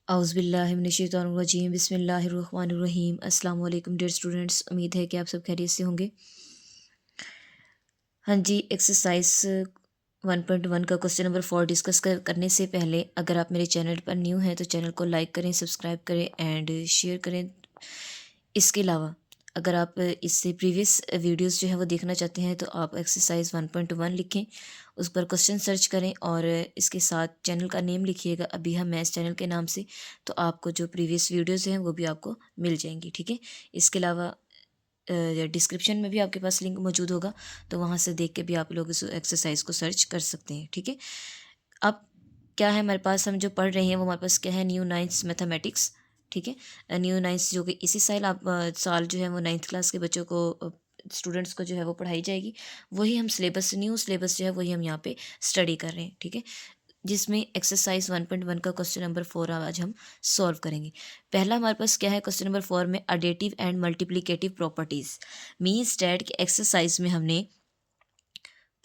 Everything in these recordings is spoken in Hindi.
औज़ुबिल्लाहिमिनश्शैतानिर्रजीम बिस्मिल्लाहिर्रहमानिर्रहीम। अस्सलाम वालेकुम डियर स्टूडेंट्स, उम्मीद है कि आप सब खैरियत से होंगे। हाँ जी, एक्सरसाइज 1.1 का क्वेश्चन नंबर 4 डिस्कस करने से पहले अगर आप मेरे चैनल पर न्यू हैं तो चैनल को लाइक करें, सब्सक्राइब करें एंड शेयर करें। इसके अलावा अगर आप इससे प्रीवियस वीडियोस जो है वो देखना चाहते हैं तो आप एक्सरसाइज 1.1 लिखें, उस पर क्वेश्चन सर्च करें और इसके साथ चैनल का नेम लिखिएगा अभी हम मैथ्स चैनल के नाम से, तो आपको जो प्रीवियस वीडियोस हैं वो भी आपको मिल जाएंगी। ठीक है, इसके अलावा डिस्क्रिप्शन में भी आपके पास लिंक मौजूद होगा, तो वहाँ से देख के भी आप लोग इस एक्सरसाइज को सर्च कर सकते हैं। ठीक है, अब क्या है हमारे पास, हम जो पढ़ रहे हैं वो हमारे पास क्या है, न्यू नाइन्थ मैथमेटिक्स। ठीक है, न्यू नाइन्थ जो कि इसी साल जो है वो नाइन्थ क्लास के बच्चों को, स्टूडेंट्स को जो है वो पढ़ाई जाएगी। वही हम सिलेबस, न्यू सिलेबस जो है वही हम यहाँ पे स्टडी कर रहे हैं। ठीक है, जिसमें एक्सरसाइज 1.1 का क्वेश्चन नंबर 4 आज हम सॉल्व करेंगे। पहला हमारे पास क्या है, क्वेश्चन नंबर 4 में additive and multiplicative properties means that के एक्सरसाइज में हमने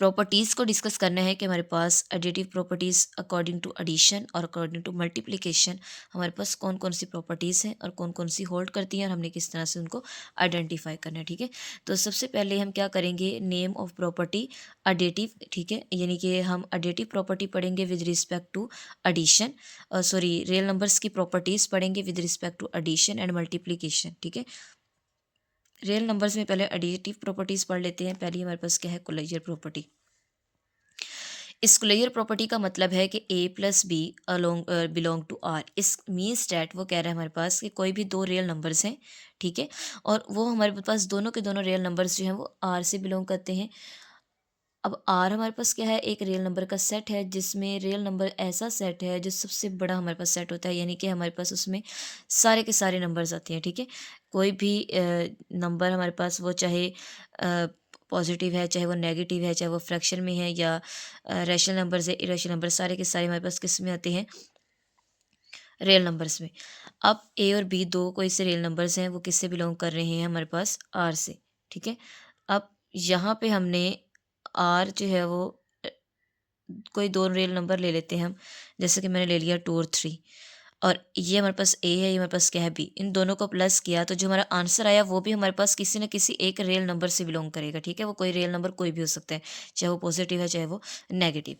प्रॉपर्टीज़ को डिस्कस करना है कि हमारे पास additive properties according to addition और अकॉर्डिंग टू मल्टीप्लिकेशन हमारे पास कौन कौन सी प्रॉपर्टीज़ हैं और कौन कौन सी होल्ड करती हैं और हमने किस तरह से उनको आइडेंटिफाई करना है। ठीक है, तो सबसे पहले हम क्या करेंगे, नेम ऑफ प्रॉपर्टी एडिटिव। ठीक है, यानी कि हम एडिटिव प्रॉपर्टी पढ़ेंगे with respect to addition, sorry real numbers की प्रॉपर्टीज़ पढ़ेंगे with respect to addition and multiplication. ठीक है, रियल नंबर्स में पहले एडिटिव प्रॉपर्टीज़ पढ़ लेते हैं। पहली हमारे पास क्या है, कोलेजर प्रॉपर्टी। स्क्लेयर प्रॉपर्टी का मतलब है कि A plus B along belong to R. इस मीन्स डैट वो कह रहा है हमारे पास कि कोई भी दो रियल नंबर्स हैं। ठीक है, और वो हमारे पास दोनों के दोनों रियल नंबर्स जो हैं वो आर से बिलोंग करते हैं। अब आर हमारे पास क्या है, एक रियल नंबर का सेट है, जिसमें रियल नंबर ऐसा सेट है जो सबसे बड़ा हमारे पास सेट होता है, यानी कि हमारे पास उसमें सारे के सारे नंबर्स आते हैं। ठीक है, कोई भी नंबर हमारे पास, वो चाहे पॉजिटिव है, चाहे वो नेगेटिव है, चाहे वो फ्रैक्शन में है या रैशनल नंबर्स है, इरेशनल नंबर, सारे के सारे हमारे पास किस में आते हैं, रियल नंबर्स में। अब ए और बी दो कोई से रियल नंबर्स हैं, वो किससे बिलोंग कर रहे हैं, हमारे पास आर से। ठीक है, अब यहाँ पे हमने आर जो है वो कोई दो रियल नंबर ले लेते हैं हम, जैसे कि मैंने ले लिया 2 और 3, और ये हमारे पास ए है, ये हमारे पास क्या है, बी। इन दोनों को प्लस किया तो जो हमारा आंसर आया वो भी हमारे पास किसी न किसी एक रियल नंबर से बिलोंग करेगा। ठीक है, वो कोई रियल नंबर कोई भी हो सकता है, चाहे वो पॉजिटिव है चाहे वो नेगेटिव।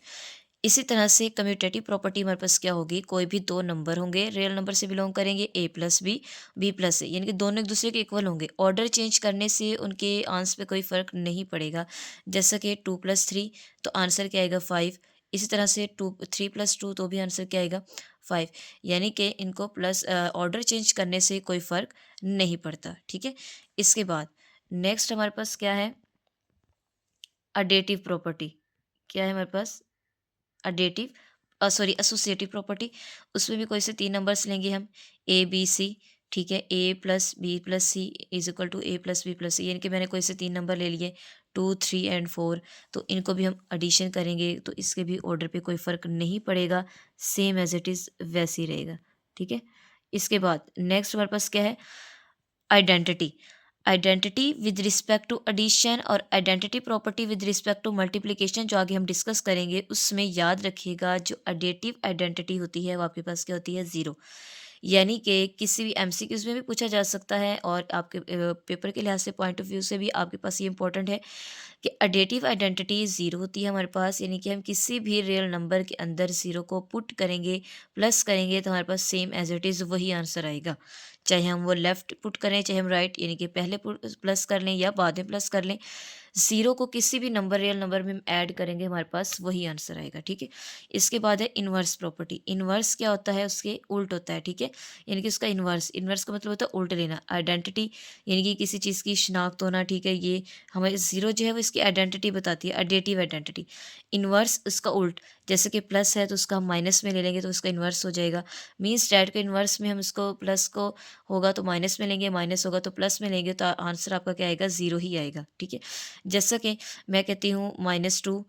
इसी तरह से कम्यूटेटिव प्रॉपर्टी हमारे पास क्या होगी, कोई भी दो नंबर होंगे, रियल नंबर से बिलोंग करेंगे, ए प्लस बी, बी प्लस से, यानी कि दोनों एक दूसरे के इक्वल होंगे। ऑर्डर चेंज करने से उनके आंसर पे कोई फ़र्क नहीं पड़ेगा। जैसा कि 2 + 3 तो आंसर क्या आएगा, 5। इसी तरह से 3 + 2 तो भी आंसर क्या आएगा, 5। यानी कि इनको प्लस ऑर्डर चेंज करने से कोई फ़र्क नहीं पड़ता। ठीक है, इसके बाद नेक्स्ट हमारे पास क्या है, अडेटिव प्रॉपर्टी। क्या है हमारे पास, अडेटिव, सॉरी एसोसिएटिव प्रॉपर्टी। उसमें भी कोई से तीन नंबर्स लेंगे हम, ए बी सी। ठीक है, A plus B plus C is equal to A plus B plus C, यानी कि मैंने कोई से तीन नंबर ले लिए, 2, 3 एंड 4। तो इनको भी हम एडिशन करेंगे तो इसके भी ऑर्डर पे कोई फ़र्क नहीं पड़ेगा, सेम एज इट इज़ वैसे ही रहेगा। ठीक है, इसके बाद नेक्स्ट हमारे पास क्या है, identity. Identity with respect to addition और identity property with respect to multiplication जो आगे हम डिस्कस करेंगे, उसमें याद रखिएगा जो एडेटिव आइडेंटिटी होती है वो आपके पास क्या होती है, ज़ीरो। यानी कि किसी भी एमसीक्यूज में भी पूछा जा सकता है और आपके पेपर के लिहाज से, पॉइंट ऑफ व्यू से भी आपके पास ये इंपॉर्टेंट है कि एडेटिव आइडेंटिटी ज़ीरो होती है हमारे पास, यानी कि हम किसी भी रियल नंबर के अंदर ज़ीरो को पुट करेंगे, प्लस करेंगे, तो हमारे पास सेम एज इट इज़ वही आंसर आएगा। चाहे हम वो लेफ़्ट पुट करें, चाहे हम राइट, यानी कि पहले प्लस कर लें या बाद में प्लस कर लें, ज़ीरो को किसी भी नंबर, रियल नंबर में ऐड करेंगे, हमारे पास वही आंसर आएगा। ठीक है, इसके बाद है इन्वर्स प्रॉपर्टी। इन्वर्स क्या होता है, उसके उल्ट होता है। ठीक है, यानी कि उसका इन्वर्स, इन्वर्स का मतलब होता है उल्ट लेना। आइडेंटिटी यानी कि किसी चीज़ की शिनाख्त होना। ठीक है, ये हमारे ज़ीरो जो है वो इसकी आइडेंटिटी बताती है, एडेटिव आइडेंटिटी। इन्वर्स उसका उल्ट, जैसे कि प्लस है तो उसका हम माइनस में ले लेंगे तो उसका इन्वर्स हो जाएगा। मीन्स डैट के इन्वर्स में हम इसको, प्लस को होगा तो माइनस में लेंगे, माइनस होगा तो प्लस में लेंगे, तो आंसर आपका क्या आएगा, ज़ीरो ही आएगा। ठीक है, जैसा कि मैं कहती हूँ -2,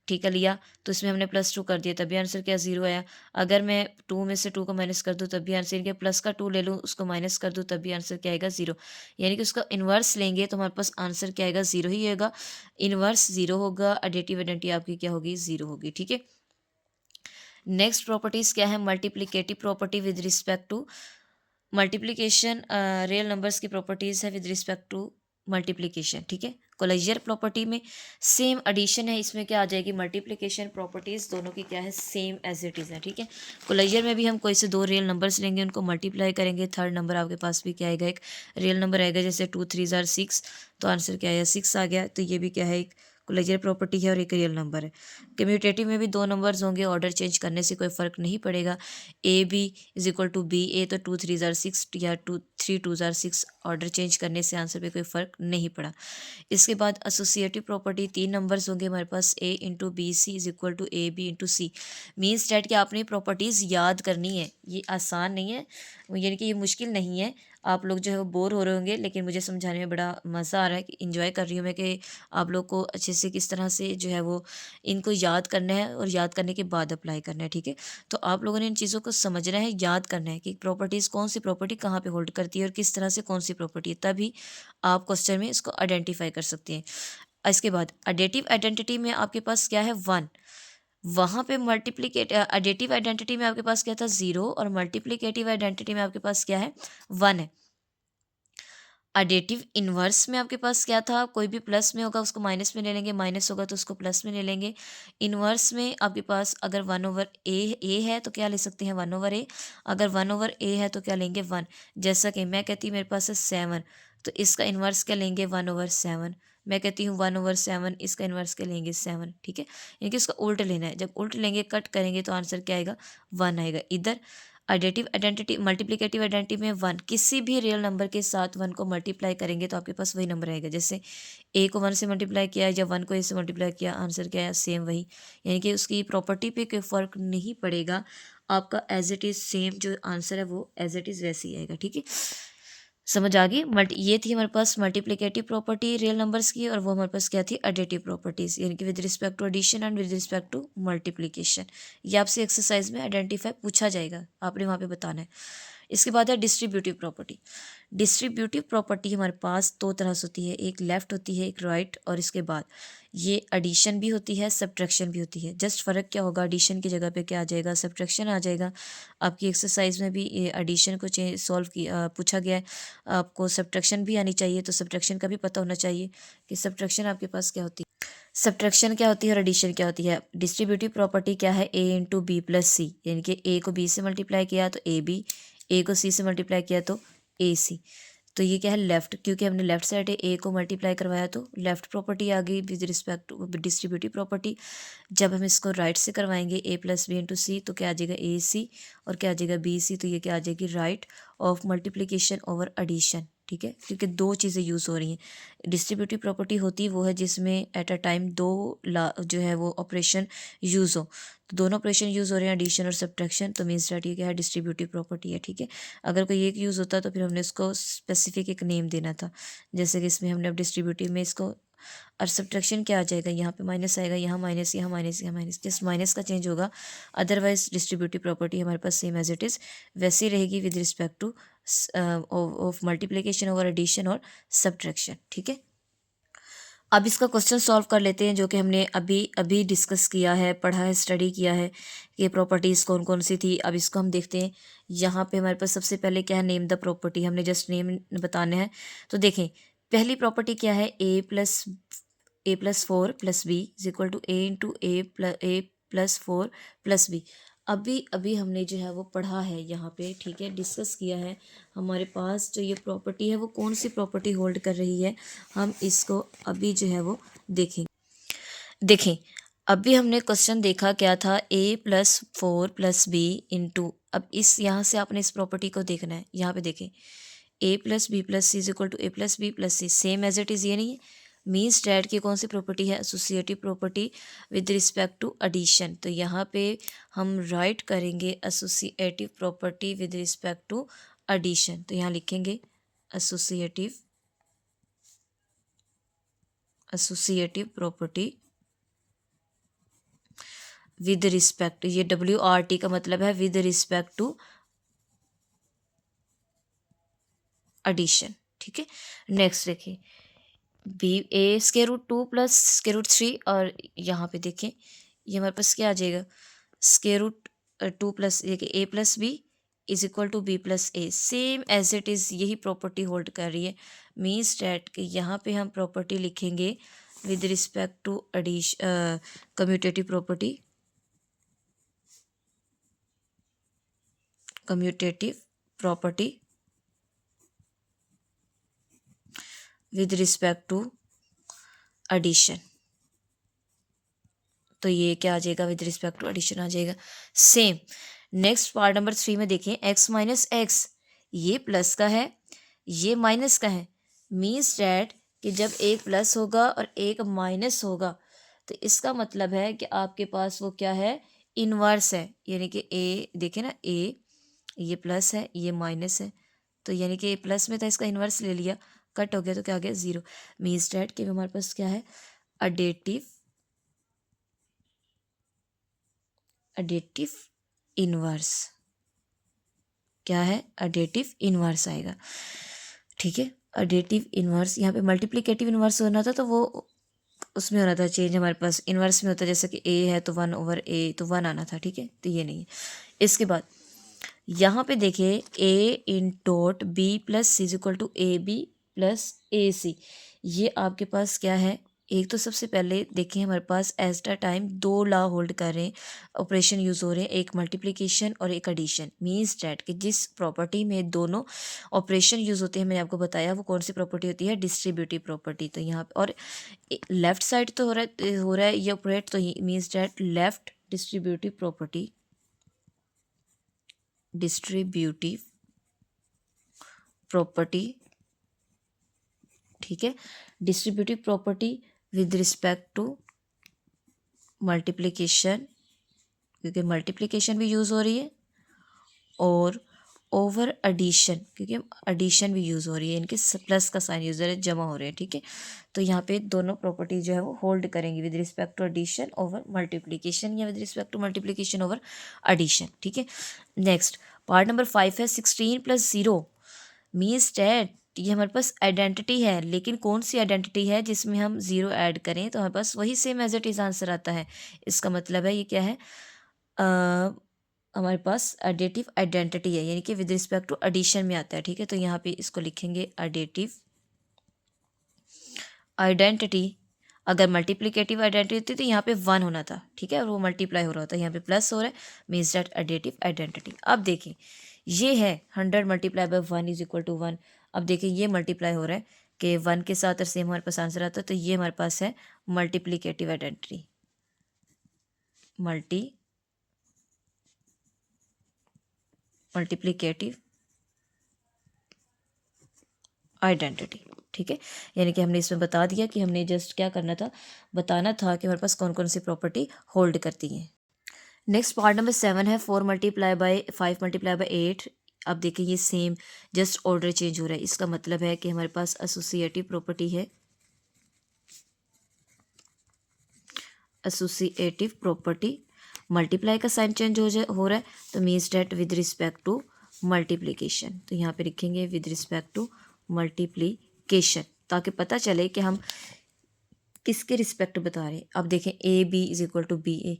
ठीक है, लिया तो इसमें हमने +2 कर दिया, तभी आंसर क्या, ज़ीरो आया। अगर मैं 2 में से 2 को माइनस कर दूँ तब भी आंसर, यानी कि प्लस का 2 ले लूँ, उसको माइनस कर दूँ तब भी आंसर क्या आएगा, ज़ीरो। यानी कि उसका इन्वर्स लेंगे तो हमारे पास आंसर क्या आएगा, ज़ीरो ही आएगा। इन्वर्स ज़ीरो होगा, एडिटिव आइडेंटिटी आपकी क्या होगी, ज़ीरो होगी। ठीक है, नेक्स्ट प्रॉपर्टीज़ क्या है, multiplicative property with respect to multiplication, real numbers की प्रॉपर्टीज़ है विद रिस्पेक्ट टू मल्टीप्लिकेशन, ठीक है। कोलाइजर प्रॉपर्टी में सेम एडिशन है, इसमें क्या आ जाएगी, मल्टीप्लिकेशन प्रॉपर्टीज़ दोनों की क्या है, सेम एज इट इज़ है, ठीक है। कोलाइजर में भी हम कोई से दो रियल नंबर्स लेंगे, उनको मल्टीप्लाई करेंगे, थर्ड नंबर आपके पास भी क्या आएगा, एक रियल नंबर आएगा, जैसे 2 3 ज़ार 6, तो आंसर क्या आया, 6 आ गया। तो ये भी क्या है, एक कोलाइजर प्रॉपर्टी है और एक रियल नंबर है। कम्यूटेटिव में भी दो नंबर्स होंगे, ऑर्डर चेंज करने से कोई फ़र्क नहीं पड़ेगा। A B is equal to B A, तो 2 3 ज़ार 6 या 3 2 ज़ार 6, ऑर्डर चेंज करने से आंसर पे कोई फ़र्क नहीं पड़ा। इसके बाद एसोसिएटिव प्रॉपर्टी, तीन नंबर्स होंगे हमारे पास, A into B C is equal to A B into C. Means that कि आपने प्रॉपर्टीज़ याद करनी है, ये आसान नहीं है, यानी कि ये मुश्किल नहीं है। आप लोग जो है वो बोर हो रहे होंगे, लेकिन मुझे समझाने में बड़ा मज़ा आ रहा है, कि इन्जॉय कर रही हूँ मैं कि आप लोग को अच्छे से किस तरह से जो है वो इनको याद करना है और याद करने के बाद अप्लाई करना है, ठीक है। तो आप लोगों ने इन चीज़ों को समझना है, याद करना है कि प्रॉपर्टीज़ कौन सी प्रॉपर्टी कहाँ पे होल्ड करती है और किस तरह से कौन सी प्रॉपर्टी है, तभी आप क्वेश्चन में इसको आइडेंटिफाई कर सकते हैं। इसके बाद एडेटिव आइडेंटिटी में आपके पास क्या है, 1। वहाँ पे मल्टीप्लिकेट एडेटिव आइडेंटिटी में आपके पास क्या था, 0, और मल्टीप्लिकेटिव आइडेंटिटी में आपके पास क्या है, 1 है। एडेटिव इन्वर्स में आपके पास क्या था, कोई भी प्लस में होगा उसको माइनस में ले लेंगे, माइनस होगा तो उसको प्लस में ले लेंगे। इन्वर्स में आपके पास अगर 1/a है तो क्या ले सकते हैं, 1/a। अगर 1/a है तो क्या लेंगे, 1। जैसा कि मैं कहती हूँ मेरे पास है 7, तो इसका इन्वर्स क्या लेंगे, 1/7। मैं कहती हूँ 1/7, इसका इन्वर्स क्या लेंगे, 7, ठीक है। यानी कि इसका उल्ट लेना है, जब उल्ट लेंगे, कट करेंगे, तो आंसर क्या आएगा, 1 आएगा। इधर एडेटिव आइडेंटिटी मल्टीप्लिकेटिव आइडेंटिटी में 1, किसी भी रियल नंबर के साथ 1 को मल्टीप्लाई करेंगे तो आपके पास वही नंबर आएगा। जैसे ए को 1 से मल्टीप्लाई किया या 1 को ए से मल्टीप्लाई किया, आंसर क्या है, सेम वही। यानी कि उसकी प्रॉपर्टी पे कोई फ़र्क नहीं पड़ेगा, आपका एज इट इज़ सेम जो आंसर है वो एज इट इज़ वैसे ही आएगा, ठीक है। समझ आ गई। ये थी हमारे पास मल्टीप्लिकेटिव प्रॉपर्टी रियल नंबर्स की, और वो हमारे पास क्या थी, एडिटिव प्रॉपर्टीज़, यानी कि with respect to addition and with respect to multiplication. ये आपसे एक्सरसाइज में आइडेंटिफाई पूछा जाएगा, आपने वहाँ पे बताना है। इसके बाद है डिस्ट्रीब्यूटिव प्रॉपर्टी। डिस्ट्रीब्यूटिव प्रॉपर्टी हमारे पास दो तरह से होती है, एक लेफ़्ट होती है, एक राइट, और इसके बाद ये एडिशन भी होती है, सब्ट्रैक्शन भी होती है। जस्ट फ़र्क क्या होगा, एडिशन की जगह पे क्या आ जाएगा, सब्ट्रैक्शन आ जाएगा। आपकी एक्सरसाइज में भी ये एडिशन को सॉल्व पूछा गया है, आपको सब्ट्रैक्शन भी आनी चाहिए, तो सब्ट्रैक्शन का भी पता होना चाहिए कि सब्ट्रैक्शन आपके पास क्या होती है, सब्ट्रैक्शन क्या होती है और एडिशन क्या होती है। डिस्ट्रीब्यूटिव प्रॉपर्टी क्या है, ए इंटू बी प्लस सी, यानी कि ए को बी से मल्टीप्लाई किया तो ए बी, ए को सी से मल्टीप्लाई किया तो ए सी। तो ये क्या है, लेफ़्ट, क्योंकि हमने लेफ़्ट साइड ए को मल्टीप्लाई करवाया तो लेफ़्ट प्रॉपर्टी आ गई with respect to distributive property. जब हम इसको राइट से करवाएंगे A plus B into C, तो क्या आ जाएगा, ए सी, और क्या आ जाएगा, बी सी। तो ये क्या आ जाएगी, right of multiplication over addition, ठीक है, क्योंकि दो चीज़ें यूज़ हो रही हैं। डिस्ट्रीब्यूटिव प्रॉपर्टी होती वो है जिसमें एट अ टाइम दो जो है वो ऑपरेशन यूज़ हो, तो दोनों ऑपरेशन यूज़ हो रहे हैं, एडिशन और सब्ट्रैक्शन, तो मीन्स डैट ये क्या है, डिस्ट्रीब्यूटिव प्रॉपर्टी है, ठीक है। अगर कोई एक यूज़ होता तो फिर हमने इसको स्पेसिफिक एक नेम देना था, जैसे कि इसमें हमने अब डिस्ट्रीब्यूटिव में इसको, और सब्ट्रैक्शन क्या आ जाएगा, यहाँ पे माइनस आएगा, यहाँ माइनस, यहाँ माइनस, यहाँ माइनस, जस्ट माइनस का चेंज होगा। अदरवाइज डिस्ट्रीब्यूटिव प्रॉपर्टी हमारे पास सेम एज इट इज़ वैसी रहेगी with respect to of multiplication over addition और सब्ट्रैक्शन, ठीक है। अब इसका क्वेश्चन सॉल्व कर लेते हैं, जो कि हमने अभी अभी डिस्कस किया है, पढ़ा है, स्टडी किया है कि प्रॉपर्टीज़ कौन कौन सी थी। अब इसको हम देखते हैं। यहाँ पे हमारे पास सबसे पहले क्या है, नेम द प्रॉपर्टी, हमने जस्ट नेम बताने हैं। तो देखें, पहली प्रॉपर्टी क्या है, A plus 4 plus B is equal to A into A plus 4 plus B. अभी अभी हमने जो है वो पढ़ा है यहाँ पे, ठीक है, डिस्कस किया है। हमारे पास जो ये प्रॉपर्टी है वो कौन सी प्रॉपर्टी होल्ड कर रही है, हम इसको अभी जो है वो देखेंगे। देखें, अभी हमने क्वेश्चन देखा क्या था, a+4 + b इंटू, अब इस यहाँ से आपने इस प्रॉपर्टी को देखना है। यहाँ पे देखें, a+b+c is equal to a+b+c, same as it is, ये नहीं है। मीन्स डैट की कौन सी प्रॉपर्टी है, associative property with respect to addition. तो यहाँ पे हम राइट करेंगे associative property with respect to addition. तो यहाँ लिखेंगे एसोसिएटिव प्रॉपर्टी विद रिस्पेक्ट, ये WRT का मतलब है विद रिस्पेक्ट टू एडिशन, ठीक है। नेक्स्ट देखिए, a√2 + √3, और यहाँ पे देखें ये हमारे पास क्या आ जाएगा, √2 two plus A plus B is equal to B plus A, same as it is यही प्रॉपर्टी होल्ड कर रही है। मीन्स डैट कि यहाँ पे हम प्रॉपर्टी लिखेंगे with respect to commutative property, with respect to addition. तो ये क्या आ जाएगा, विद रिस्पेक्ट टू एडिशन आ जाएगा। सेम नेक्स्ट पार्ट नंबर 3 में देखें, x माइनस एक्स, ये प्लस का है, ये माइनस का है। मीन्स डैट कि जब एक प्लस होगा और एक माइनस होगा तो इसका मतलब है कि आपके पास वो क्या है, इन्वर्स है। यानी कि ए देखें ना, ए ये प्लस है, ये माइनस है, तो यानी कि प्लस में था, इसका इन्वर्स ले लिया, कट हो गया तो क्या आ गया, ज़ीरो। मीन्स डैट कि हमारे पास क्या है, एडेटिव इन्वर्स। क्या है, एडेटिव इन्वर्स आएगा। ठीक है, एडेटिव इन्वर्स। यहाँ पे मल्टीप्लिकेटिव इन्वर्स होना था तो वो उसमें होना था चेंज, हमारे पास इन्वर्स में होता है, जैसे कि ए है तो 1/a तो 1 आना था। ठीक है, तो ये नहीं है। इसके बाद यहाँ पे देखिए a in dot B plus C is equal to A B plus A C. ये आपके पास क्या है, एक तो सबसे पहले देखिए हमारे पास एज द टाइम दो लॉ होल्ड कर रहे हैं, ऑपरेशन यूज़ हो रहे हैं, एक मल्टीप्लिकेशन और एक एडिशन। मीन्स डैट कि जिस प्रॉपर्टी में दोनों ऑपरेशन यूज़ होते हैं, मैंने आपको बताया वो कौन सी प्रॉपर्टी होती है, डिस्ट्रीब्यूटिव प्रॉपर्टी। तो यहाँ पे और लेफ्ट साइड तो हो रहा है ये ऑपरेट, तो means that left distributive property, ठीक है, distributive property with respect to multiplication, क्योंकि मल्टीप्लिकेशन भी यूज़ हो रही है, और ओवर एडिशन, क्योंकि एडिशन भी यूज़ हो रही है, इनके प्लस का साइन यूज़ हो रहा है, जमा हो रहे हैं। ठीक है, तो यहाँ पे दोनों प्रॉपर्टी जो है वो होल्ड करेंगे with respect to addition over multiplication, या with respect to multiplication over addition. ठीक है, नेक्स्ट पार्ट नंबर 5 है 16 + 0। मीन्स डैट ये हमारे पास आइडेंटिटी है, लेकिन कौन सी आइडेंटिटी है, जिसमें हम 0 ऐड करें तो हमारे पास वही same as it is answer आता है। इसका मतलब है ये क्या है, हमारे पास एडेटिव आइडेंटिटी है, यानी कि विद रिस्पेक्ट टू एडिशन में आता है। ठीक है, तो यहाँ पे इसको लिखेंगे एडेटिव आइडेंटिटी। अगर मल्टीप्लिकेटिव आइडेंटिटी थी तो यहाँ पे 1 होना था। ठीक है, और वो मल्टीप्लाई हो रहा होता है, यहाँ पे प्लस हो रहा है, मीन्स डैट एडेटिव आइडेंटिटी। अब देखें ये है 100 × 1 इज इक्वल टू 1। अब देखें ये मल्टीप्लाई हो रहा है कि 1 के साथ और सेम हमारे पास आंसर आता है, तो ये हमारे पास है मल्टीप्लिकेटिव आइडेंटिटी, मल्टीप्लिकेटिव आइडेंटिटी। ठीक है, यानी कि हमने इसमें बता दिया कि हमने जस्ट क्या करना था, बताना था कि हमारे पास कौन कौन सी प्रॉपर्टी होल्ड करती हैं। नेक्स्ट पार्ट नंबर 7 है 4 × 5 × 8। अब देखिए ये सेम जस्ट ऑर्डर चेंज हो रहा है। इसका मतलब है कि हमारे पास एसोसिएटिव प्रॉपर्टी है, एसोसिएटिव प्रॉपर्टी, मल्टीप्लाई का साइन चेंज हो रहा है, तो means that with respect to multiplication. तो यहाँ पे लिखेंगे विद रिस्पेक्ट टू मल्टीप्लिकेशन, ताकि पता चले कि हम किसके रिस्पेक्ट बता रहे हैं। अब देखें A B is equal to B A,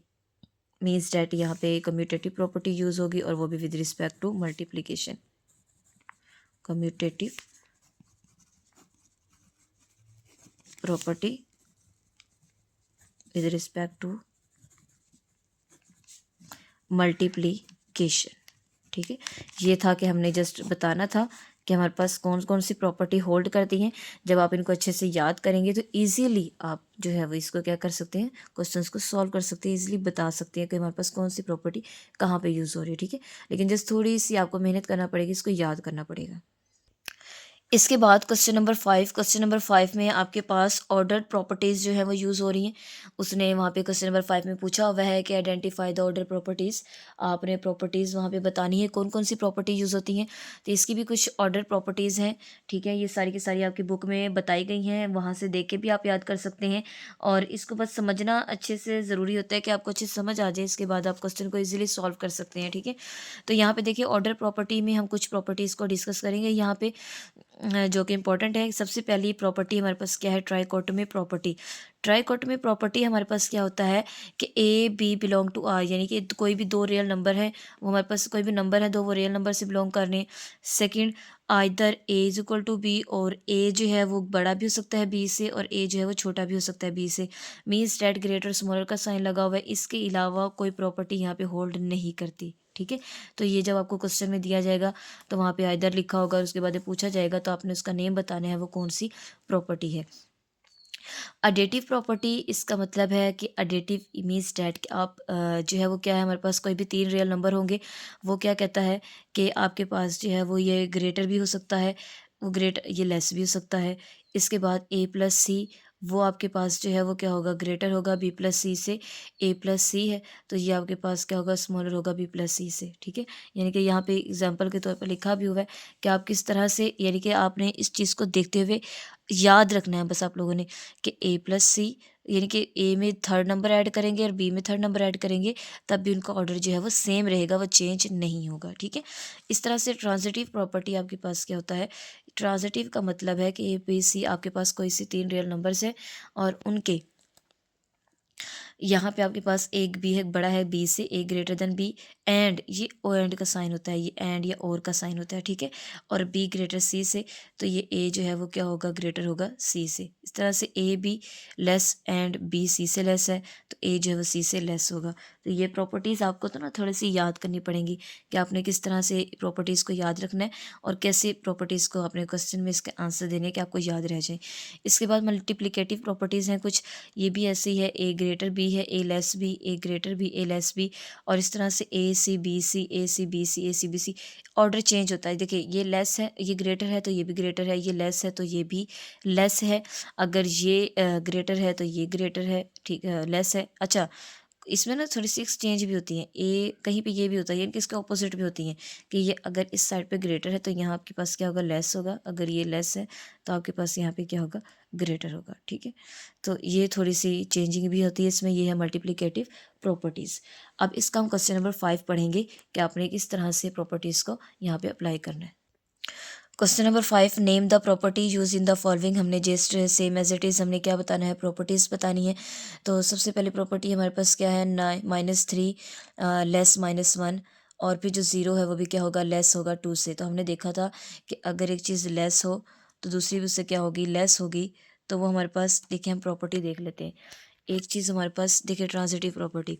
means that यहाँ पे कम्यूटेटिव प्रॉपर्टी यूज़ होगी, और वो भी with respect to multiplication, commutative property with respect to multiplication. ठीक है, ये था कि हमने जस्ट बताना था कि हमारे पास कौन कौन सी प्रॉपर्टी होल्ड करती हैं। जब आप इनको अच्छे से याद करेंगे तो इजीली आप जो है वो इसको क्या कर सकते हैं, क्वेश्चंस को सॉल्व कर सकते हैं, इजीली बता सकते हैं कि हमारे पास कौन सी प्रॉपर्टी कहाँ पे यूज़ हो रही है। ठीक है, लेकिन जस्ट थोड़ी सी आपको मेहनत करना पड़ेगी, इसको याद करना पड़ेगा। इसके बाद क्वेश्चन नंबर 5 में आपके पास ऑर्डर्ड प्रॉपर्टीज़ जो है वो यूज़ हो रही हैं। उसने वहाँ पे क्वेश्चन नंबर 5 में पूछा हुआ है कि आइडेंटिफाई द ऑर्डर प्रॉपर्टीज़। आपने प्रॉपर्टीज़ वहाँ पे बतानी है कौन कौन सी प्रॉपर्टी यूज़ होती हैं। तो इसकी भी कुछ ऑर्डर प्रॉपर्टीज़ हैं। ठीक है, ये सारी की सारी आपकी बुक में बताई गई हैं, वहाँ से देख के भी आप याद कर सकते हैं। और इसको बस समझना अच्छे से ज़रूरी होता है कि आपको अच्छे से समझ आ जाए, इसके बाद आप क्वेश्चन को ईजिली सॉल्व कर सकते हैं। ठीक है, तो यहाँ पे देखिए ऑर्डर प्रॉपर्टी में हम कुछ प्रॉपर्टीज़ को डिस्कस करेंगे। यहाँ पे जो कि इम्पोर्टेंट है। सबसे पहली प्रॉपर्टी हमारे पास क्या है, ट्राइकोटोमी प्रॉपर्टी। ट्राइकोटोमी प्रॉपर्टी हमारे पास क्या होता है कि A B belong to R, यानी कि कोई भी दो रियल नंबर है, वो हमारे पास कोई भी नंबर है दो, वो रियल नंबर से बिलोंग करने। Second, either A is equal to B, और ए जो है वो बड़ा भी हो सकता है बी से, और ए जो है वो छोटा भी हो सकता है बी से। मीन्स डैट ग्रेटर स्मॉलर का साइन लगा हुआ है, इसके अलावा कोई प्रॉपर्टी यहाँ पे होल्ड नहीं करती। ठीक है, तो ये जब आपको क्वेश्चन में दिया जाएगा तो वहाँ पे आइदर लिखा होगा और उसके बाद ये पूछा जाएगा तो आपने उसका नेम बताना है वो कौन सी प्रॉपर्टी है। अडेटिव प्रॉपर्टी, इसका मतलब है कि अडेटिव मीन्स डैट कि आप जो है वो क्या है, हमारे पास कोई भी तीन रियल नंबर होंगे, वो क्या कहता है कि आपके पास जो है वो ये ग्रेटर भी हो सकता है, वो ये लेस भी हो सकता है। इसके बाद ए प्लस सी, वो आपके पास जो है वो क्या होगा, ग्रेटर होगा बी प्लस सी से। ए प्लस सी है तो ये आपके पास क्या होगा, स्मॉलर होगा बी प्लस सी से। ठीक है, यानी कि यहाँ पे एग्जाम्पल के तौर पर लिखा भी हुआ है कि आप किस तरह से, यानी कि आपने इस चीज़ को देखते हुए याद रखना है बस आप लोगों ने कि ए प्लस सी, यानी कि ए में थर्ड नंबर ऐड करेंगे और बी में थर्ड नंबर ऐड करेंगे, तब भी उनका ऑर्डर जो है वो सेम रहेगा, वो चेंज नहीं होगा। ठीक है, इस तरह से ट्रांजिटिव प्रॉपर्टी आपके पास क्या होता है, ट्रांजिटिव का मतलब है कि ए बी सी आपके पास कोई सी तीन रियल नंबर्स है और उनके यहाँ पे आपके पास एक बी है, बड़ा है बी से, ए ग्रेटर देन बी, एंड ये ओ एंड का साइन होता है, ये एंड या और का साइन होता है। ठीक है, और बी ग्रेटर सी से, तो ये ए जो है वो क्या होगा, ग्रेटर होगा सी से। इस तरह से A B less and B C से लेस है तो ए जो है वो सी से लेस होगा। तो ये प्रॉपर्टीज़ आपको तो ना थोड़ी सी याद करनी पड़ेंगी कि आपने किस तरह से प्रॉपर्टीज़ को याद रखना है और कैसे प्रॉपर्टीज़ को अपने क्वेश्चन में इसके आंसर देने कि आपको याद रह जाए। इसके बाद मल्टीप्लिकेटिव प्रॉपर्टीज़ हैं कुछ, ये भी ऐसे ही है, ए ग्रेटर बी है, A less B, A greater B, A less B, और इस तरह से A C B C, A C B C, A C B C, order change होता है। देखिए ये लेस है, ये ग्रेटर है तो ये भी ग्रेटर है, ये लेस है तो ये भी लेस है, अगर ये ग्रेटर है तो ये ग्रेटर है, ठीक है, लेस है। अच्छा, इसमें ना थोड़ी सी एक्सचेंज भी होती है, ए कहीं पे ये भी होता है, यानी कि इसके ऑपोजिट भी होती हैं कि ये अगर इस साइड पे ग्रेटर है तो यहाँ आपके पास क्या होगा, लेस होगा, अगर ये लेस है तो आपके पास यहाँ पे क्या होगा, ग्रेटर होगा। ठीक है, तो ये थोड़ी सी चेंजिंग भी होती है इसमें, ये है मल्टीप्लिकेटिव प्रॉपर्टीज़। अब इसका हम क्वेश्चन नंबर 5 पढ़ेंगे कि आपने किस तरह से प्रॉपर्टीज़ को यहाँ पे अप्लाई करना है। Question number 5, name the property use in the following. हमने just same as it is हमने क्या बताना है, प्रॉपर्टीज़ बतानी है। तो सबसे पहले प्रॉपर्टी हमारे पास क्या है, -3 लेस -1, और फिर जो ज़ीरो है वो भी क्या होगा, लेस होगा 2 से। तो हमने देखा था कि अगर एक चीज़ लेस हो तो दूसरी भी उससे क्या होगी, लेस होगी। तो वो हमारे पास, देखिए हम प्रॉपर्टी देख लेते हैं। एक चीज़ हमारे पास देखिए, ट्रांजिटिव प्रॉपर्टी,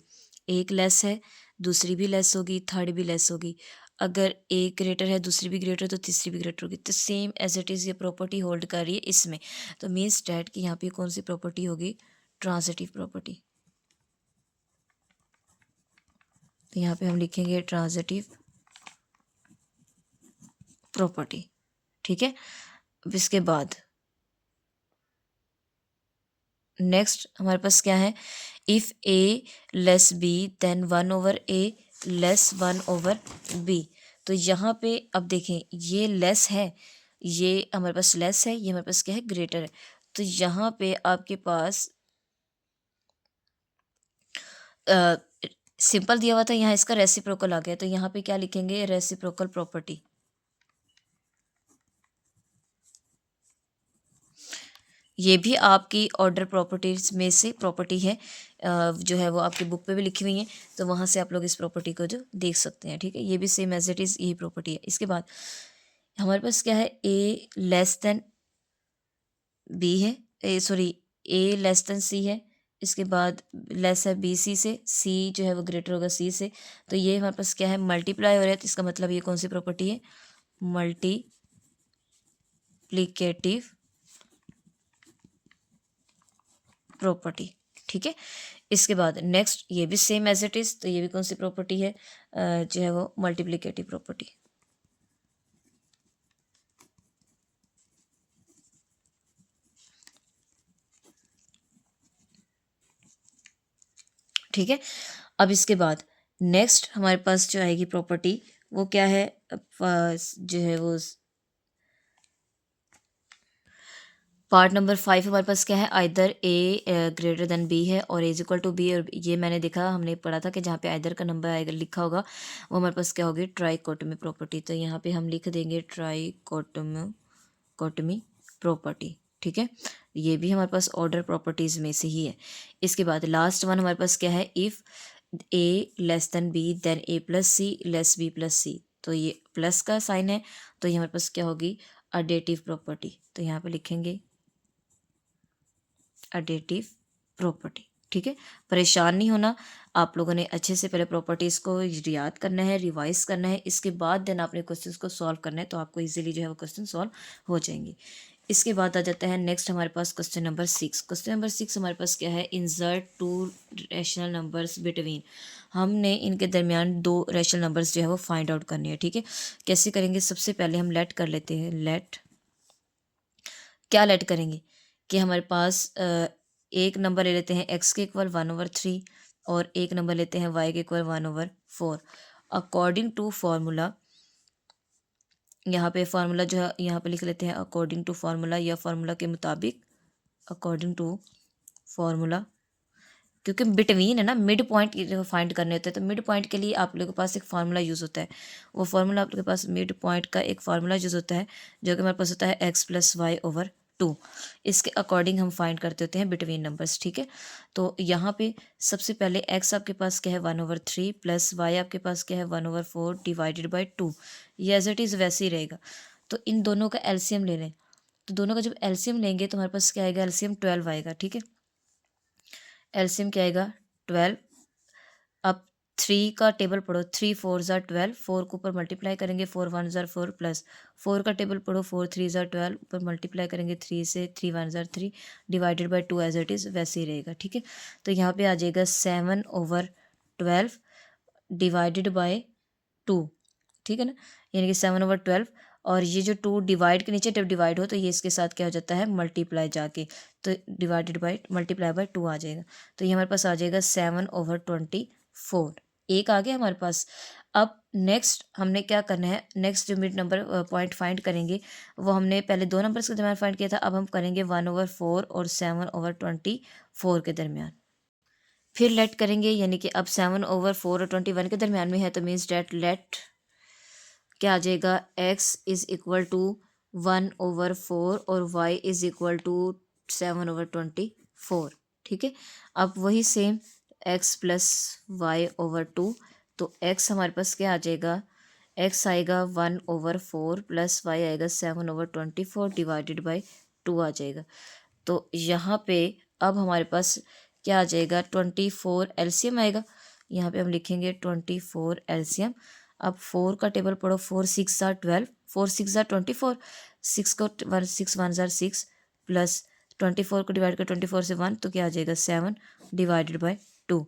एक लेस है, दूसरी भी लेस होगी, थर्ड भी लेस होगी। अगर एक ग्रेटर है, दूसरी भी ग्रेटर, तो तीसरी भी ग्रेटर होगी। तो सेम एज इट इज़ ये प्रॉपर्टी होल्ड कर रही है इसमें। तो मीन्स डैट कि यहाँ पे कौन सी प्रॉपर्टी होगी, ट्रांजिटिव प्रॉपर्टी। तो यहाँ पे हम लिखेंगे ट्रांजिटिव प्रॉपर्टी। ठीक है, अब इसके बाद नेक्स्ट हमारे पास क्या है, if A less B then 1/a less 1/b। तो यहाँ पे अब देखें, ये लेस है, ये हमारे पास लेस है, ये हमारे पास क्या है, ग्रेटर है। तो यहाँ पे आपके पास सिंपल दिया हुआ था, यहाँ इसका रेसिप्रोकल आ गया, तो यहाँ पे क्या लिखेंगे, रेसिप्रोकल प्रॉपर्टी। ये भी आपकी ऑर्डर प्रॉपर्टीज में से प्रॉपर्टी है, जो है वो आपकी बुक पे भी लिखी हुई है, तो वहाँ से आप लोग इस प्रॉपर्टी को जो देख सकते हैं। ठीक है, ये भी सेम एज इट इज़ यही प्रॉपर्टी है। इसके बाद हमारे पास क्या है, ए लेस देन बी है, ए सॉरी, ए लेस देन सी है। इसके बाद लेस है बी सी से, सी जो है वो ग्रेटर होगा सी से। तो ये हमारे पास क्या है, मल्टीप्लाई हो रहा है, तो इसका मतलब ये कौन सी प्रॉपर्टी है, मल्टीप्लिकेटिव प्रॉपर्टी। ठीक है, इसके बाद नेक्स्ट ये भी सेम एज इट इज़, तो ये भी कौन सी प्रॉपर्टी है, जो है वो मल्टीप्लिकेटिव प्रॉपर्टी। ठीक है, अब इसके बाद नेक्स्ट हमारे पास जो आएगी प्रॉपर्टी वो क्या है, जो है वो पार्ट नंबर 5 हमारे पास क्या है, आइदर ए ग्रेटर देन बी है और ए इज इक्वल टू बी। और ये मैंने देखा, हमने पढ़ा था कि जहाँ पे आइदर का नंबर आएगा लिखा होगा वो हमारे पास क्या होगी, ट्राइकोटोमी प्रॉपर्टी। तो यहाँ पे हम लिख देंगे ट्राइकोटोमी डाइकोटमी प्रॉपर्टी, ठीक है। ये भी हमारे पास ऑर्डर प्रॉपर्टीज़ में से ही है। इसके बाद लास्ट वन हमारे पास क्या है, if A less than B then A plus C less B plus C. तो ये प्लस का साइन है, तो ये हमारे पास क्या होगी, अडेटिव प्रॉपर्टी। तो यहाँ पे लिखेंगे अडेटिव प्रॉपर्टी, ठीक है। परेशान नहीं होना, आप लोगों ने अच्छे से पहले प्रॉपर्टीज़ को याद करना है, रिवाइज करना है, इसके बाद देन आपने क्वेश्चंस को सॉल्व करना है, तो आपको इजीली जो है वो क्वेश्चन सॉल्व हो जाएंगे। इसके बाद आ जाता है नेक्स्ट हमारे पास क्वेश्चन नंबर 6। क्वेश्चन नंबर 6 हमारे पास क्या है, insert to rational numbers between. हमने इनके दरमियान दो रैशनल नंबर्स जो है वो फाइंड आउट करने हैं, ठीक है। कैसे करेंगे, सबसे पहले हम लेट कर लेते हैं। लेट क्या लेट करेंगे कि हमारे पास एक नंबर ले लेते हैं x के इक्वल 1/3 और एक नंबर लेते हैं y के इक्वल 1/4। अकॉर्डिंग टू फार्मूला, यहाँ पे फार्मूला जो है यहाँ पे लिख लेते हैं अकॉर्डिंग टू फार्मूला या फार्मूला के मुताबिक, अकॉर्डिंग टू फार्मूला, क्योंकि बिटवीन है ना, मिड पॉइंट फाइंड करने होते हैं, तो मिड पॉइंट के लिए आप लोगों के पास एक फार्मूला यूज़ होता है। वो फार्मूला आप लोगों के पास मिड पॉइंट का एक फार्मूला यूज़ होता है, जो कि हमारे पास होता है x+y/2। इसके अकॉर्डिंग हम फाइंड करते होते हैं बिटवीन नंबर्स, ठीक है। तो यहाँ पे सबसे पहले x आपके पास क्या है 1/3 प्लस y आपके पास क्या है 1/4 डिवाइडेड बाई 2। ये एज इट इज़ वैसे ही रहेगा। तो इन दोनों का एलसीएम ले लें, तो दोनों का जब एलसीएम लेंगे तो हमारे पास क्या आएगा, एलसीएम 12 आएगा, ठीक है। एलसीएम क्या आएगा 12। अब 3 का टेबल पढ़ो, 3 4 ज़ा 12, 4 को ऊपर मल्टीप्लाई करेंगे 4 1 ज़ा 4 प्लस 4 का टेबल पढ़ो, 4 3 ज़ा 12, ऊपर मल्टीप्लाई करेंगे 3 से, 3 1 ज़ा 3 divided by 2 as it is वैसे ही रहेगा, ठीक है। तो यहाँ पे आ जाएगा 7/12 डिवाइडेड बाई 2, ठीक है ना, यानी कि 7/12। और ये जो 2 डिवाइड के नीचे जब डिवाइड हो तो ये इसके साथ क्या हो जाता है, मल्टीप्लाई जाके, तो डिवाइडेड बाई मल्टीप्लाई बाई 2 आ जाएगा। तो ये हमारे पास आ जाएगा 7/24। एक आ गया हमारे पास। अब नेक्स्ट हमने क्या करना है, नेक्स्ट जो मिड नंबर पॉइंट फाइंड करेंगे वो हमने पहले दो नंबर्स के दरमियान फाइंड किया था, अब हम करेंगे 1/4 और 7/24 के दरमियान। फिर लेट करेंगे, यानी कि अब 7/4 और 21 के दरमियान में है, तो मीन्स डेट लेट क्या आ जाएगा, x इज़ इक्वल टू 1/4 और y इज़ इक्वल टू 7/24, ठीक है। अब वही सेम x प्लस y/2, तो x हमारे पास क्या आ जाएगा, x आएगा 1/4 प्लस y आएगा 7/24 डिवाइडेड बाई 2 आ जाएगा। तो यहाँ पे अब हमारे पास क्या आ जाएगा, 24 एलसीएम आएगा। यहाँ पे हम लिखेंगे 24 एलसीएम। अब 4 का टेबल पढ़ो, 4 6 ज़ा 12, 4 6 ज़ा 24, 6 को 6 1 ज़ा 6 प्लस 24 को डिवाइड कर 24 से 1, तो क्या आ जाएगा 7 डिवाइडेड बाई 2।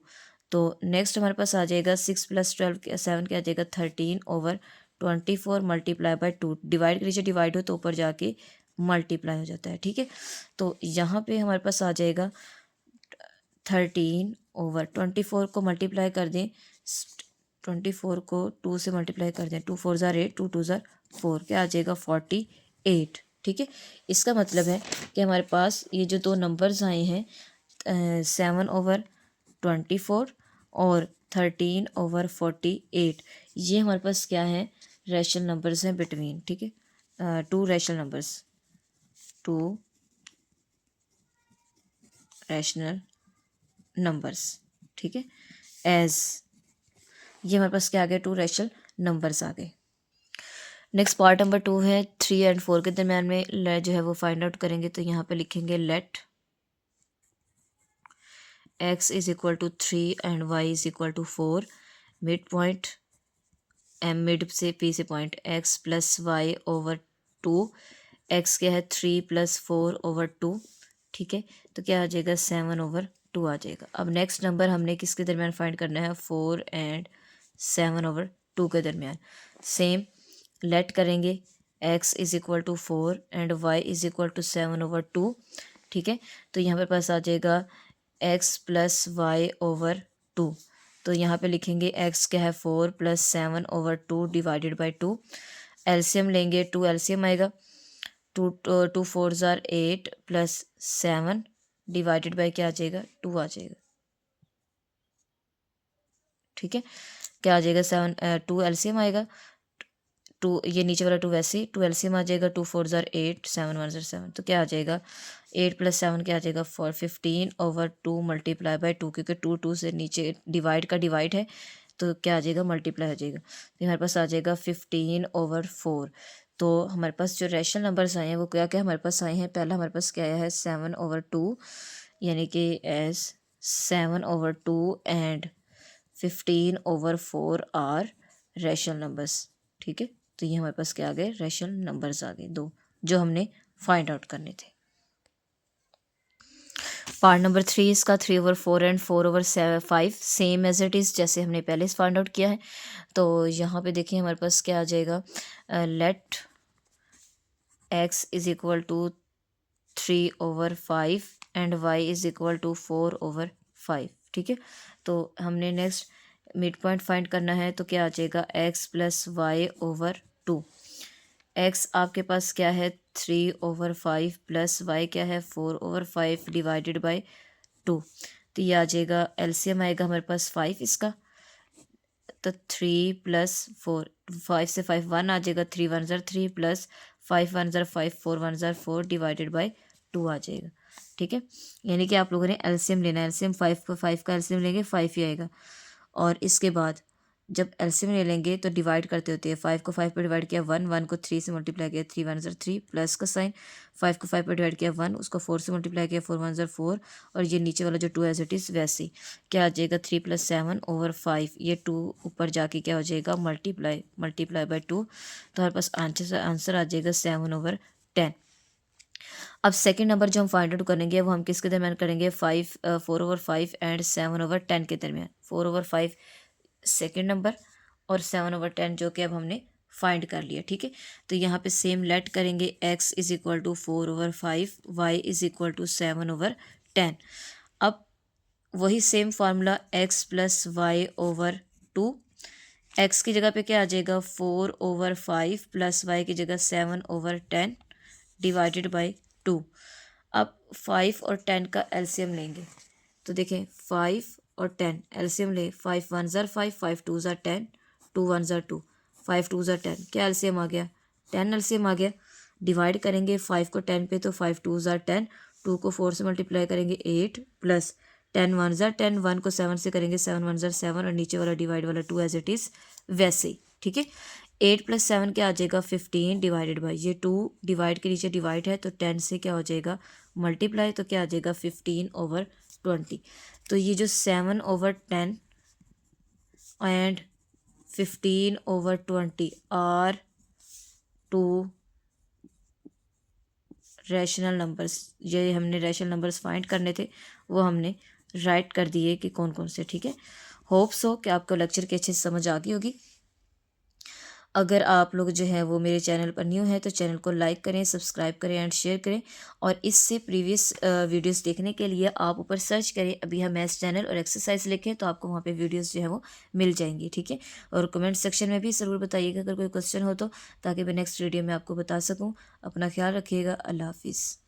तो नेक्स्ट हमारे पास आ जाएगा 6 + 12 7 क्या आ जाएगा 13/24 मल्टीप्लाई बाई 2। डिवाइड के नीचे डिवाइड हो तो ऊपर जाके मल्टीप्लाई हो जाता है, ठीक है। तो यहाँ पे हमारे पास आ जाएगा 13/24 को मल्टीप्लाई कर दें, 24 को 2 से मल्टीप्लाई कर दें, 2 4 ज़ा 8, 2 2 ज़ा 4, क्या आ जाएगा 48, ठीक है। इसका मतलब है कि हमारे पास ये जो दो नंबर्स आए हैं 7/24 और 13/48, ये हमारे पास क्या है, रैशनल नंबर्स हैं बिटवीन, ठीक है। To rational numbers, to rational numbers, ठीक है। एज ये हमारे पास क्या आ गया, टू रैशनल नंबर्स आ गए। नेक्स्ट पार्ट नंबर 2 है, 3 और 4 के दरमियान में जो है वो फाइंड आउट करेंगे। तो यहाँ पे लिखेंगे let x is equal to 3 and y is equal to 4, mid point M, mid से p से point x plus y/2, x क्या है 3 + 4/2, ठीक है। तो क्या आ जाएगा 7/2 आ जाएगा। अब नेक्स्ट नंबर हमने किसके दरमियान फाइंड करना है, 4 एंड 7/2 के दरमियान। सेम लेट करेंगे, x is equal to 4 and y is equal to 7/2, ठीक है। तो यहाँ पे पास आ जाएगा x प्लस y/2। तो यहाँ पे लिखेंगे x क्या है 4 + 7/2 डिवाइडेड बाई 2। एलसीएम लेंगे, 2 एलसीएम आएगा, 2 2 4 ज़ा 8 प्लस 7 डिवाइडेड बाई क्या आ जाएगा 2 आ जाएगा, ठीक है। क्या आ जाएगा 2 एलसीएम आएगा, टू, ये नीचे वाला टू वैसे ही, टू एलसीएम आ जाएगा, 2 4 ज़ार 8, 7 1 ज़ार 7, तो क्या आ जाएगा 8 + 7 क्या आ जाएगा 4, 15/2 मल्टीप्लाई बाय 2, क्योंकि 2 से नीचे डिवाइड का डिवाइड है तो क्या आ जाएगा मल्टीप्लाई हो जाएगा, तो हमारे पास आ जाएगा 15/4। तो हमारे पास जो रैशनल नंबर्स आए हैं वो क्या क्या हमारे पास आए हैं, पहला हमारे पास क्या आया है 7/2, यानी कि as 7/2 and 15/4 are rational numbers. ठीक है, तो ये हमारे पास क्या आ गए रैशनल नंबर्स आ गए दो, जो हमने फाइंड आउट करने थे। पार्ट नंबर 3 इसका 3/4 and 4/5 same as it is जैसे हमने पहले फाइंड आउट किया है। तो यहाँ पे देखिए हमारे पास क्या आ जाएगा, let x is equal to 3/5 and y is equal to 4/5। ठीक है, तो हमने नेक्स्ट मिड पॉइंट फाइंड करना है, तो क्या आ जाएगा x + y/2। x आपके पास क्या है 3/5 प्लस y क्या है 4/5 डिवाइडेड बाय 2, तो ये आ जाएगा एलसीएम आएगा हमारे पास 5 इसका, तो 3 + 4, 5 से 5 1 आ जाएगा, 3 1 ज़ार 3 प्लस 5 1 ज़ार 5, 4 1 ज़ार 4 डिवाइडेड बाय 2 आ जाएगा। ठीक है, यानी कि आप लोगों ने एलसीएम लेना है, एलसीएम 5 का एलसीएम लेंगे 5 ही आएगा, और इसके बाद जब एलसीएम ले लेंगे तो डिवाइड करते होते हैं, 5 को 5 पर डिवाइड किया 1, 1 को 3 से मल्टीप्लाई किया 3 1 ज़ार 3 प्लस का साइन, 5 को 5 पर डिवाइड किया 1, उसको 4 से मल्टीप्लाई किया 4 1 ज़ार 4, और ये नीचे वाला जो 2 एज इट इज़ वैसे ही क्या आ जाएगा 3 + 7/5, ये 2 ऊपर जाके क्या हो जाएगा मल्टीप्लाई बाय 2, तो हमारे पास आंसर आ जाएगा 7/10। अब सेकंड नंबर जो हम फाइंड आउट करेंगे वो हम किसके दरमियान करेंगे 4/5 एंड 7/10 के दरमियान, 4/5 सेकंड नंबर और 7/10 जो कि अब हमने फाइंड कर लिया। ठीक है, तो यहाँ पे सेम लेट करेंगे, x is equal to 4/5, y is equal to 7/10। अब वही same formula x + y/2, x की जगह पे क्या आ जाएगा 4/5 प्लस y की जगह 7/10 डिवाइडेड बाय 2। अब 5 और 10 का एलसीएम लेंगे, तो देखें 5 और 10 एलसीएम ले, 5 1 ज़ार 5, 5 2 ज़ार 10, 2 1 ज़ार 2, 5 2 ज़ार 10, क्या एलसीएम आ गया 10 एलसीएम आ गया। डिवाइड करेंगे 5 को 10 पे, तो 5 2 ज़ार 10, 2 को 4 से मल्टीप्लाई करेंगे 8 प्लस 10 1 ज़ार 10, 1 को 7 से करेंगे 7 1 ज़ार 7, और नीचे वाला डिवाइड वाला 2 एज इट इज़ वैसे ही। ठीक है, 8 + 7 क्या आ जाएगा 15 डिवाइडेड बाई, ये 2 डिवाइड के नीचे डिवाइड है तो 10 से क्या हो जाएगा मल्टीप्लाई, तो क्या आ जाएगा 15/20। तो ये जो 7/10 and 15/20 are two rational numbers, ये हमने रैशनल नंबर्स फाइंड करने थे, वो हमने राइट कर दिए कि कौन कौन से। ठीक है, होप सो कि आपको लेक्चर की अच्छे से समझ आ गई होगी। अगर आप लोग जो है वो मेरे चैनल पर न्यू है तो चैनल को लाइक करें, सब्सक्राइब करें एंड शेयर करें, और इससे प्रीवियस वीडियोस देखने के लिए आप ऊपर सर्च करें अभी हम मैथ्स चैनल और एक्सरसाइज लिखें, तो आपको वहाँ पे वीडियोस जो है वो मिल जाएंगी। ठीक है, और कमेंट सेक्शन में भी ज़रूर बताइएगा अगर कोई क्वेश्चन हो तो, ताकि मैं नेक्स्ट वीडियो में आपको बता सकूँ। अपना ख्याल रखिएगा, अल्लाह हाफिज़।